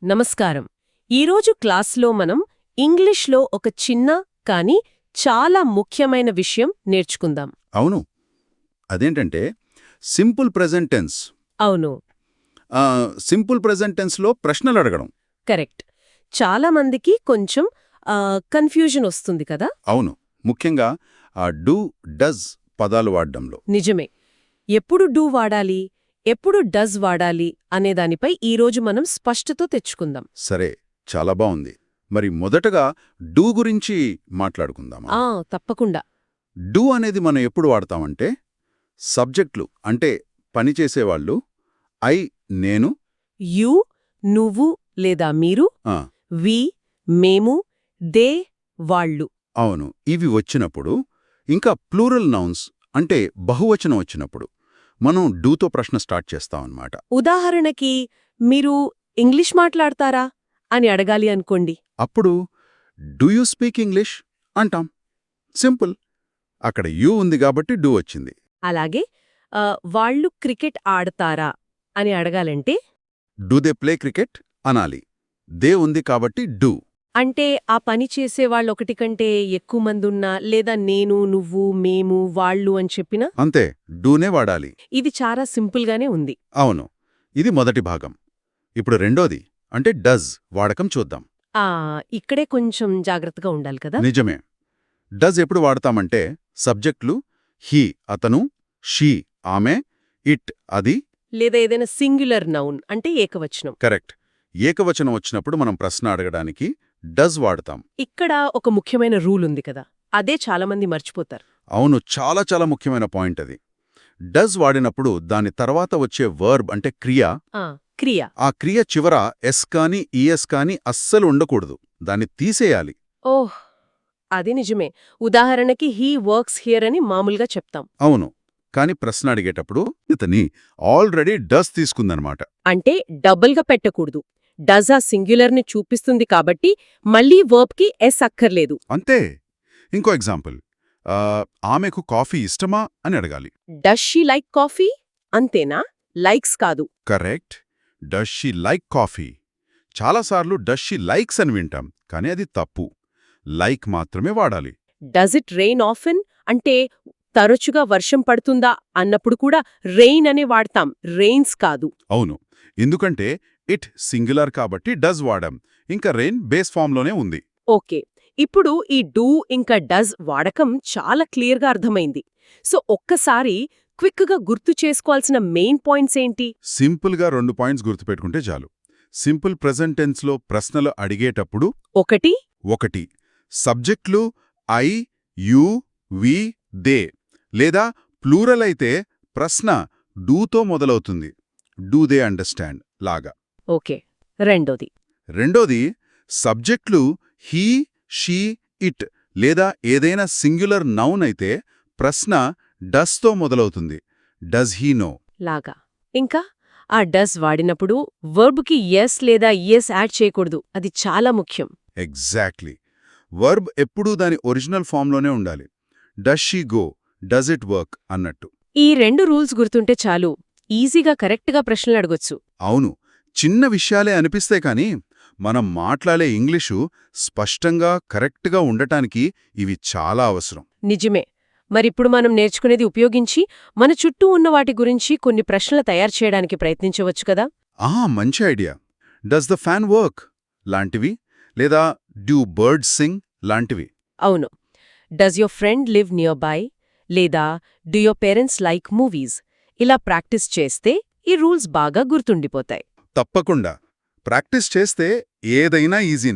నమస్కారం. ఈరోజు క్లాస్లో మనం ఇంగ్లీష్లో ఒక చిన్న కానీ చాలా ముఖ్యమైన విషయం నేర్చుకుందాం. అవును. అదేంటంటే సింపుల్ ప్రెజెంట్ టెన్స్. అవును, సింపుల్ ప్రెజెంట్ టెన్స్లో ప్రశ్నలు అడగడం. కరెక్ట్. చాలా మందికి కొంచెం కన్ఫ్యూజన్ వస్తుంది కదా. అవును, ముఖ్యంగా డూ డజ్ పదాలు వాడడంలో. నిజమే. ఎప్పుడు డూ వాడాలి, ఎప్పుడు డజ్ వాడాలి అనేదానిపై ఈరోజు మనం స్పష్టత తెచ్చుకుందాం. సరే, చాలా బావుంది. మరి మొదటగా డూ గురించి మాట్లాడుకుందామా? తప్పకుండా. డూ అనేది మనం ఎప్పుడు వాడతామంటే సబ్జెక్టులు అంటే పనిచేసేవాళ్ళు, ఐ నేను, యు నువ్వు లేదా మీరు, ఆ, వి మేము, దే వాళ్ళు. అవును, ఇవి వచ్చినప్పుడు, ఇంకా ప్లూరల్ నౌన్స్ అంటే బహువచనం వచ్చినప్పుడు మనం డూతో ప్రశ్న స్టార్ట్ చేస్తామన్నమాట. ఉదాహరణకి మీరు ఇంగ్లీష్ మాట్లాడతారా అని అడగాలి అనుకోండి. అప్పుడు డూ యూ స్పీక్ ఇంగ్లీష్ అంటాం. సింపుల్. అక్కడ యూ ఉంది కాబట్టి డూ వచ్చింది. అలాగే వాళ్ళు క్రికెట్ ఆడతారా అని అడగాలంటే డూ దే ప్లే క్రికెట్ అనాలి. దే ఉంది కాబట్టి డూ. అంటే ఆ పని చేసేవాళ్ళు ఒకటి కంటే ఎక్కువ మందున్నా లేదా నేను నువ్వు మేము వాళ్ళు అని చెప్పినా అంతే, డూనే వాడాలి. ఇది చాలా సింపుల్గానే ఉంది. అవును, ఇది మొదటి భాగం. ఇప్పుడు రెండోది అంటే డజ్ వాడకం చూద్దాం. ఇక్కడే కొంచెం జాగ్రత్తగా ఉండాలి కదా. నిజమే. డజ్ ఎప్పుడు వాడతామంటే సబ్జెక్టులు హీ అతను, షీ ఆమె, ఇట్ అది, లేదా ఏదైనా సింగులర్ నౌన్ అంటే ఏకవచనం. కరెక్ట్. ఏకవచనం వచ్చినప్పుడు మనం ప్రశ్న అడగడానికి డజ్ వాడతాం. ఇక్కడ ఒక ముఖ్యమైన రూల్ ఉంది కదా, అదే చాలా మంది మర్చిపోతారు. అవును, చాలా చాలా ముఖ్యమైన పాయింట్ అది. డజ్ వాడినప్పుడు దాని తర్వాత వచ్చే వర్బ్ అంటే క్రియ, క్రియ, ఆ క్రియ చివర ఎస్ కానీ ఈఎస్ కానీ అస్సలు ఉండకూడదు. దాన్ని తీసేయాలి. ఓహ్, అది నిజమే. ఉదాహరణకి హీ వర్క్స్ హియర్ అని మామూలుగా చెప్తాం. అవును, కాని ప్రశ్న అడిగేటప్పుడు ఇతని ఆల్రెడీ డజ్ తీసుకుందనమాట. అంటే డబుల్గా పెట్టకూడదు. డజ్ ఆ సింగ్యులర్ని చూపిస్తుంది కాబట్టి మళ్లీ వర్బ్కి ఎస్ అక్కర్లేదు. అంతే. ఇంకో ఎగ్జాంపుల్, ఆమెకు కాఫీ ఇష్టమా అని అడగాలి. Does she like coffee? అంతేనా? లైక్స్ కాదు. Correct. Does she like coffee. చాలాసార్లు డస్ షీ లైక్స్ అని వింటాం, కానీ అది తప్పు. లైక్ మాత్రమే వాడాలి. డస్ ఇట్ రెయిన్ ఆఫెన్ అంటే తరచుగా వర్షం పడుతుందా అన్నప్పుడు కూడా రెయిన్ అనే వాడతాం, రెయిన్స్ కాదు. అవును, ఎందుకంటే ఇట్ సింగులర్ కాబట్టి డజ్ వాడాం, ఇంకా రెయిన్ బేస్ ఫామ్లోనే ఉంది. ఓకే, ఇప్పుడు ఈ డూ ఇంకా డజ్ వాడకం చాలా క్లియర్గా అర్థమైంది. సో ఒక్కసారి క్విక్గా గుర్తు చేసుకోవాల్సిన మెయిన్ పాయింట్స్ ఏంటి? సింపుల్గా 2 పాయింట్స్ గుర్తుపెట్టుకుంటే చాలు. సింపుల్ ప్రెజెంట్ టెన్స్లో ప్రశ్నలు అడిగేటప్పుడు ఒకటి సబ్జెక్టులు ఐ యు వి దే, లేదా ప్లూరల్ అయితే ప్రశ్న డూతో మొదలవుతుంది. డూ దే అండర్స్టాండ్ లాగా. ఓకే. రెండోది సబ్జెక్టులు హీ షీ ఇట్ లేదా ఏదైనా సింగులర్ నౌన్ అయితే ప్రశ్న డస్తో మొదలవుతుంది. డస్ హీ నో లాగా. ఇంకా ఆ డస్ వాడినప్పుడు వర్బ్కి ఎస్ లేదా ఈఎస్ యాడ్ చేయకూడదు. అది చాలా ముఖ్యం. ఎగ్జాక్ట్లీ. వర్బ్ ఎప్పుడూ దాని ఒరిజినల్ ఫామ్లోనే ఉండాలి. Does she go, does it work అన్నట్టు. ఈ 2 రూల్స్ గుర్తుంటే చాలు, ఈజీగా కరెక్ట్గా ప్రశ్నలు అడగొచ్చు. అవును, చిన్న విషయాలే అనిపిస్తే కానీ మనం మాట్లాడే ఇంగ్లీషు స్పష్టంగా కరెక్ట్గా ఉండటానికి ఇవి చాలా అవసరం. నిజమే. మరిప్పుడు మనం నేర్చుకునేది ఉపయోగించి మన చుట్టూ ఉన్న వాటి గురించి కొన్ని ప్రశ్నలు తయారు చేయడానికి ప్రయత్నించవచ్చు కదా. మంచి idea. Does the fan work లాంటివి, లేదా డ్యూ బర్డ్స్ సింగ్ లాంటివి. అవును. Does your friend live nearby, లేదా do your parents like movies, ఇలా ప్రాక్టీస్ చేస్తే ఈ రూల్స్ బాగా గుర్తుండిపోతాయి. తప్పకుండా. ప్రాక్టీస్ చేస్తే ఏదైనా ఈజీ.